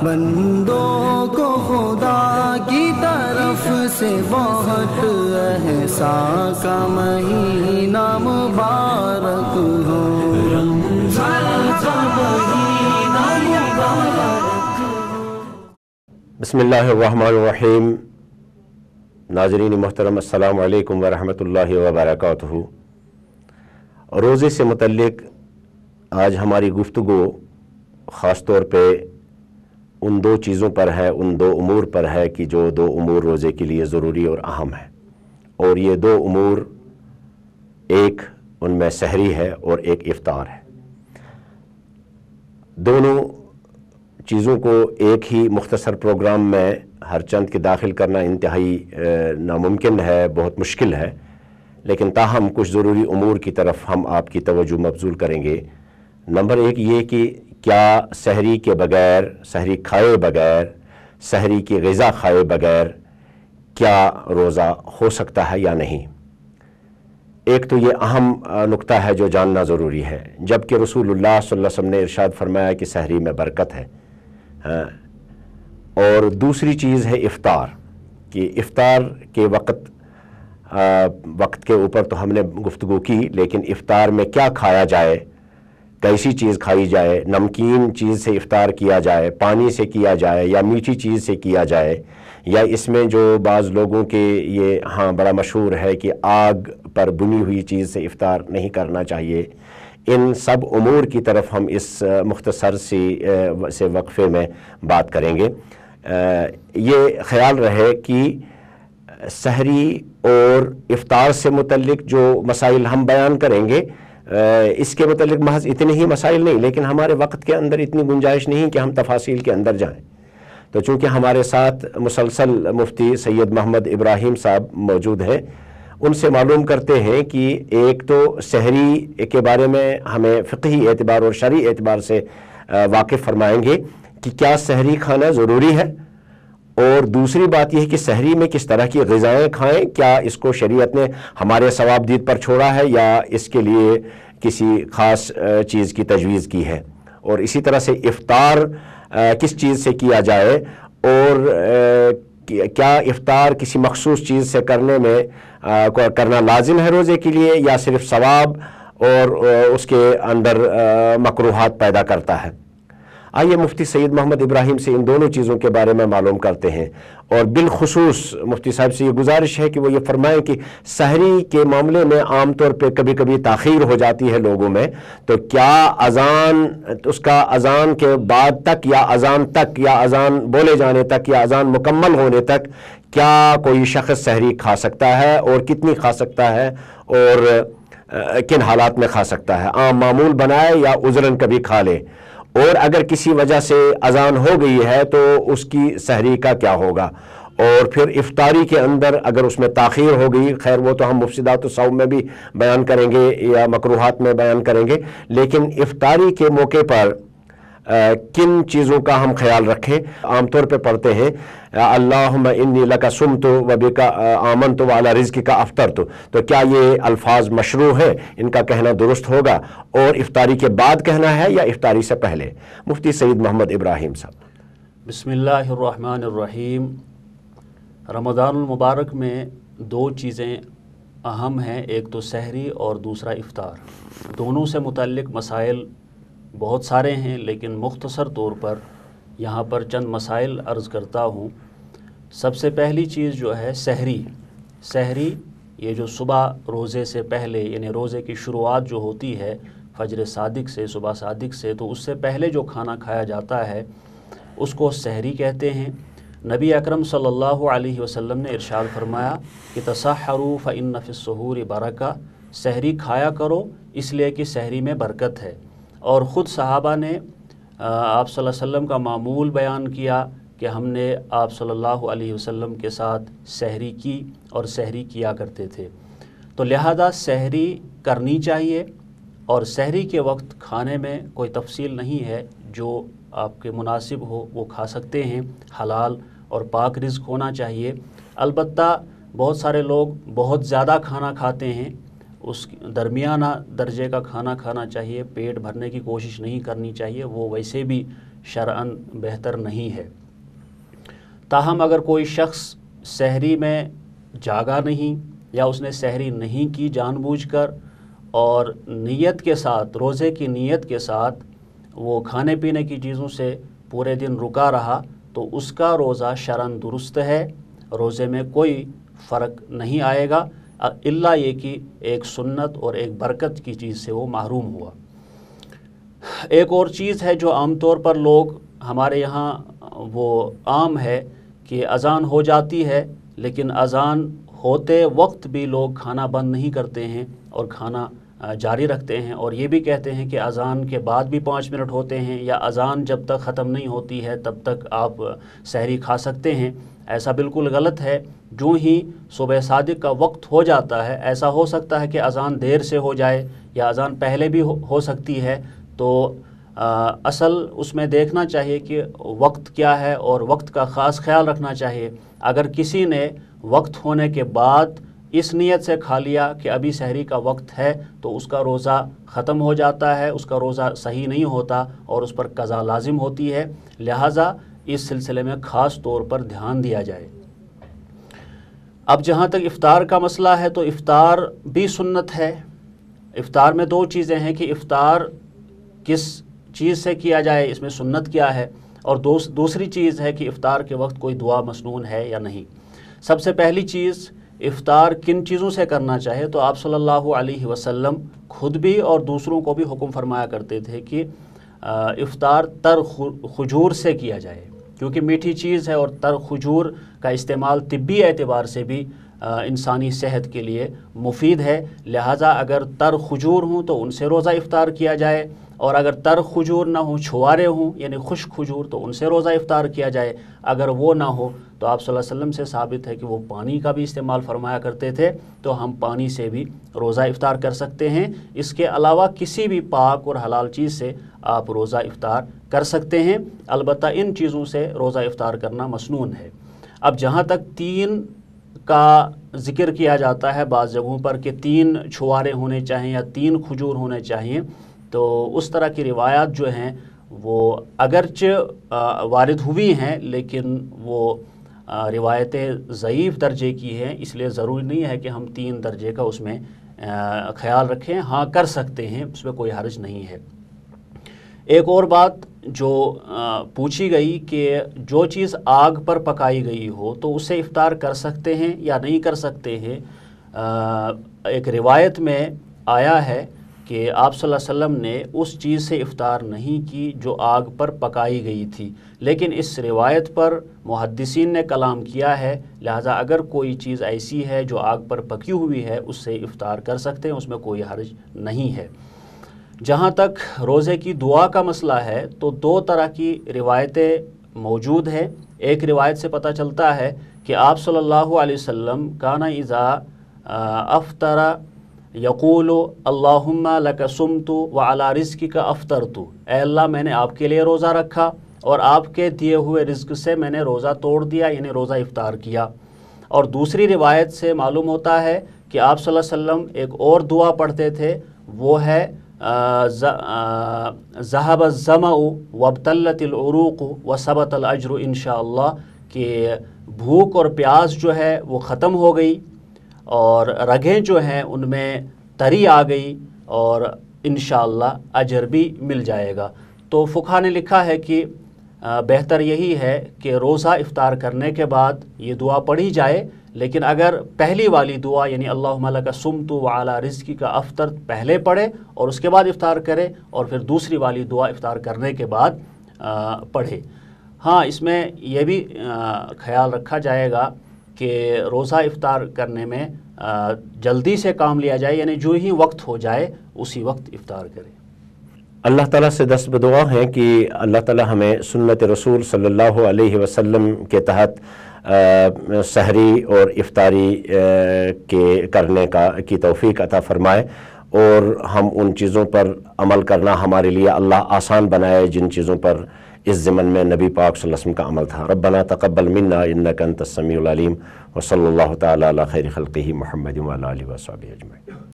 بندوں کو خدا کی طرف سے بہت احسان کا مہینہ مبارک ہو، رمضان کا مہینہ مبارک ہو۔ بسم اللہ الرحمن الرحیم۔ ناظرین محترم، السلام علیکم ورحمۃ اللہ وبرکاتہ۔ روزے سے متعلق آج ہماری گفتگو خاص طور پہ ان دو چیزوں پر ہے، ان دو امور پر ہے کہ جو دو امور روزے کے لیے ضروری اور اہم ہے، اور یہ دو امور ایک ان میں سحری ہے اور ایک افطار ہے۔ دونوں چیزوں کو ایک ہی مختصر پروگرام میں ہر چند کے داخل کرنا انتہائی ناممکن ہے، بہت مشکل ہے، لیکن تاہم کچھ ضروری امور کی طرف ہم آپ کی توجہ مبذول کریں گے۔ نمبر ایک یہ کہ کیا سحری کے بغیر، سحری کھائے بغیر، سحری کی غذا کھائے بغیر کیا روزہ ہو سکتا ہے یا نہیں۔ ایک تو یہ اہم نقطہ ہے جو جاننا ضروری ہے، جبکہ رسول اللہ صلی اللہ علیہ وسلم نے ارشاد فرمایا کہ سحری میں برکت ہے۔ اور دوسری چیز ہے افطار، کہ افطار کے وقت کے اوپر تو ہم نے گفتگو کی، لیکن افطار میں کیا کھایا جائے، کیسی چیز کھائی جائے، نمکین چیز سے افطار کیا جائے، پانی سے کیا جائے، یا میٹھی چیز سے کیا جائے، یا اس میں جو بعض لوگوں کے یہ بڑا مشہور ہے کہ آگ پر بنی ہوئی چیز سے افطار نہیں کرنا چاہیے۔ ان سب امور کی طرف ہم اس مختصر سے وقفے میں بات کریں گے۔ یہ خیال رہے کہ سحری اور افطار سے متعلق جو مسائل ہم بیان کریں گے، اس کے متعلق محض اتنے ہی مسائل نہیں، لیکن ہمارے وقت کے اندر اتنی گنجائش نہیں کہ ہم تفاصیل کے اندر جائیں۔ تو چونکہ ہمارے ساتھ مسلسل مفتی سید محمد ابراہیم صاحب موجود ہیں، ان سے معلوم کرتے ہیں کہ ایک تو سحری کے بارے میں ہمیں فقہی اعتبار اور شرعی اعتبار سے واقف فرمائیں گے کہ کیا سحری کھانا ضروری ہے، اور دوسری بات یہ ہے کہ سحری میں کس طرح کی غذائیں کھائیں، کیا اس کو شریعت نے ہمارے ثواب دید پر چھوڑا ہے یا اس کے لیے کسی خاص چیز کی تجویز کی ہے، اور اسی طرح سے افطار کس چیز سے کیا جائے، اور کیا افطار کسی مخصوص چیز سے کرنا لازم ہے روزے کے لیے، یا صرف ثواب اور اس کے اندر مکروہات پیدا کرتا ہے۔ آئیے مفتی سید محمد ابراہیم سے ان دونوں چیزوں کے بارے میں معلوم کرتے ہیں، اور بالخصوص مفتی صاحب سے یہ گزارش ہے کہ وہ یہ فرمائیں کہ سحری کے معاملے میں عام طور پہ کبھی کبھی تاخیر ہو جاتی ہے لوگوں میں، تو کیا اس کا اذان کے بعد تک، یا اذان تک، یا اذان بولے جانے تک، یا اذان مکمل ہونے تک کیا کوئی شخص سحری کھا سکتا ہے، اور کتنی کھا سکتا ہے، اور کن حالات میں کھا سکتا ہے، عام معمول بنائے یا عذراً کبھی کھا لے، اور اگر کسی وجہ سے اذان ہو گئی ہے تو اس کی سحری کا کیا ہوگا، اور پھر افطاری کے اندر اگر اس میں تاخیر ہو گئی، خیر وہ تو ہم مفسدات الصوم میں بھی بیان کریں گے یا مکروہات میں بیان کریں گے، لیکن افطاری کے موقع پر کن چیزوں کا ہم خیال رکھیں۔ عام طور پہ پڑھتے ہیں اللہم انی لک صمت و بک آمنت وعلی رزقک افطرت، تو کیا یہ الفاظ مشروع ہیں، ان کا کہنا درست ہوگا، اور افطاری کے بعد کہنا ہے یا افطاری سے پہلے؟ مفتی سید محمد ابراہیم صاحب۔ بسم اللہ الرحمن الرحیم۔ رمضان المبارک میں دو چیزیں اہم ہیں، ایک تو سحری اور دوسرا افطار۔ دونوں سے متعلق مسائل بہت سارے ہیں، لیکن مختصر طور پر یہاں پر چند مسائل عرض کرتا ہوں۔ سب سے پہلی چیز جو ہے سحری، یہ جو صبح روزے سے پہلے، یعنی روزے کی شروعات جو ہوتی ہے فجر صادق سے، صبح صادق سے، تو اس سے پہلے جو کھانا کھایا جاتا ہے اس کو سحری کہتے ہیں۔ نبی اکرم صلی اللہ علیہ وسلم نے ارشاد فرمایا کہ تسحروا فإن فی السحور برکہ، سحری کھایا کرو اس لیے کہ سحری میں برکت ہے۔ اور خود صحابہ نے آپ صلی اللہ علیہ وسلم کا معمول بیان کیا کہ ہم نے آپ صلی اللہ علیہ وسلم کے ساتھ سحری کی اور سحری کیا کرتے تھے، تو لہذا سحری کرنی چاہیے، اور سحری کے وقت کھانے میں کوئی تفصیل نہیں ہے، جو آپ کے مناسب ہو وہ کھا سکتے ہیں، حلال اور پاک رزق ہونا چاہیے۔ البتہ بہت سارے لوگ بہت زیادہ کھانا کھاتے ہیں، اس درمیانہ درجے کا کھانا کھانا چاہیے، پیٹ بھرنے کی کوشش نہیں کرنی چاہیے، وہ ویسے بھی شرعاً بہتر نہیں ہے۔ تاہم اگر کوئی شخص سحری میں جاگا نہیں یا اس نے سحری نہیں کی جان بوجھ کر اور نیت کے ساتھ، روزے کی نیت کے ساتھ وہ کھانے پینے کی چیزوں سے پورے دن رکا رہا تو اس کا روزہ شرعاً درست ہے، روزے میں کوئی فرق نہیں آئے گا، الا یہ کہ ایک سنت اور ایک برکت کی چیز سے وہ محروم ہوا۔ ایک اور چیز ہے جو عام طور پر لوگ ہمارے یہاں وہ عام ہے کہ اذان ہو جاتی ہے لیکن اذان ہوتے وقت بھی لوگ کھانا بند نہیں کرتے ہیں اور کھانا جاری رکھتے ہیں، اور یہ بھی کہتے ہیں کہ اذان کے بعد بھی 5 منٹ ہوتے ہیں یا اذان جب تک ختم نہیں ہوتی ہے تب تک آپ سحری کھا سکتے ہیں۔ ایسا بالکل غلط ہے۔ جو ہی صبح صادق کا وقت ہو جاتا ہے، ایسا ہو سکتا ہے کہ اذان دیر سے ہو جائے یا اذان پہلے بھی ہو سکتی ہے، تو اصل اس میں دیکھنا چاہیے کہ وقت کیا ہے اور وقت کا خاص خیال رکھنا چاہیے۔ اگر کسی نے وقت ہونے کے بعد اس نیت سے کھا لیا کہ ابھی سحری کا وقت ہے تو اس کا روزہ ختم ہو جاتا ہے، اس کا روزہ صحیح نہیں ہوتا اور اس پر قضا لازم ہوتی ہے، لہٰذا اس سلسلے میں خاص طور پر دھیان دیا جائے۔ اب جہاں تک افطار کا مسئلہ ہے تو افطار بھی سنت ہے۔ افطار میں 2 چیزیں ہیں کہ افطار کس چیز سے کیا جائے، اس میں سنت کیا ہے، اور دوسری چیز ہے کہ افطار کے وقت کوئی دعا مسنون ہے یا نہیں۔ سب سے پہلی چیز، افطار کن چیزوں سے کرنا چاہے تو آپ صلی اللہ علیہ وسلم خود بھی اور دوسروں کو بھی حکم فرمایا کرتے تھے کہ افطار تر کھجور سے کیا جائے، کیونکہ میٹھی چیز ہے اور تر کھجور کا استعمال طبی اعتبار سے بھی انسانی صحت کے لیے مفید ہے، لہٰذا اگر تر کھجور ہوں تو ان سے روزہ افطار کیا جائے، اور اگر تر کھجور نہ ہوں، چھوارے ہوں یعنی خشک کھجور، تو ان سے روزہ افطار کیا جائے۔ اگر وہ نہ ہو تو آپ صلی اللہ علیہ وسلم سے ثابت ہے کہ وہ پانی کا بھی استعمال فرمایا کرتے تھے، تو ہم پانی سے بھی روزہ افطار کر سکتے ہیں۔ اس کے علاوہ کسی بھی پاک اور حلال چیز سے آپ روزہ افطار کر سکتے ہیں، البتہ ان چیزوں سے روزہ افطار کرنا مسنون ہے۔ اب جہاں تک 3 کا ذکر کیا جاتا ہے بعض جگہوں پر کہ 3 چھوارے ہونے چاہیے یا 3 کھجور ہونے چاہیے، تو اس طرح کی روایات جو ہیں وہ اگرچہ وارد ہوئی ہیں لیکن وہ روایتیں ضعیف درجے کی ہیں، اس لیے ضروری نہیں ہے کہ ہم 3 درجے کا اس میں خیال رکھیں، ہاں کر سکتے ہیں، اس میں کوئی حرج نہیں ہے۔ ایک اور بات جو پوچھی گئی کہ جو چیز آگ پر پکائی گئی ہو تو اسے افطار کر سکتے ہیں یا نہیں کر سکتے ہیں۔ ایک روایت میں آیا ہے کہ آپ صلی اللہ علیہ وسلم نے اس چیز سے افطار نہیں کی جو آگ پر پکائی گئی تھی، لیکن اس روایت پر محدثین نے کلام کیا ہے، لہذا اگر کوئی چیز ایسی ہے جو آگ پر پکی ہوئی ہے اس سے افطار کر سکتے ہیں، اس میں کوئی حرج نہیں ہے۔ جہاں تک روزے کی دعا کا مسئلہ ہے تو 2 طرح کی روایتیں موجود ہیں۔ ایک روایت سے پتہ چلتا ہے کہ آپ صلی اللہ علیہ وسلم کان اذا افطر یقول اللہم لک صمت وعلی رزقک افطرت، اے اللہ میں نے آپ کے لیے روزہ رکھا اور آپ کے دیے ہوئے رزق سے میں نے روزہ توڑ دیا، یعنی روزہ افطار کیا۔ اور دوسری روایت سے معلوم ہوتا ہے کہ آپ صلی اللہ علیہ وسلم ایک اور دعا پڑھتے تھے، وہ ہے ذهب الظمأ وابتلت العروق وثبت الاجر انشاءاللہ، کہ بھوک اور پیاس جو ہے وہ ختم ہو گئی اور رگیں جو ہیں ان میں تری آ گئی اور انشاءاللہ اجر بھی مل جائے گا۔ تو فقہا نے لکھا ہے کہ بہتر یہی ہے کہ روزہ افطار کرنے کے بعد یہ دعا پڑھی جائے، لیکن اگر پہلی والی دعا یعنی اللہم لک صمت وعلی رزقک افطرت پہلے پڑھے اور اس کے بعد افطار کرے، اور پھر دوسری والی دعا افطار کرنے کے بعد پڑھے۔ ہاں اس میں یہ بھی خیال رکھا جائے گا کہ روزہ افطار کرنے میں جلدی سے کام لیا جائے، یعنی جو ہی وقت ہو جائے اسی وقت افطار کرے۔ اللہ تعالیٰ سے دست بدعا ہے کہ اللہ تعالیٰ ہمیں سنت رسول صلی اللہ علیہ وسلم کے تحت سحری اور افطاری کے کرنے کی توفیق عطا فرمائے، اور ہم ان چیزوں پر عمل کرنا ہمارے لیے اللہ آسان بنائے جن چیزوں پر اس ضمن میں نبی پاک صلی اللہ علیہ وسلم کا عمل تھا۔ ربنا تقبل منا انک انت السمیع العلیم، وصلی اللہ تعالی علی خیر خلقہ محمد وعلی آلہ وصحبہ اجمعین۔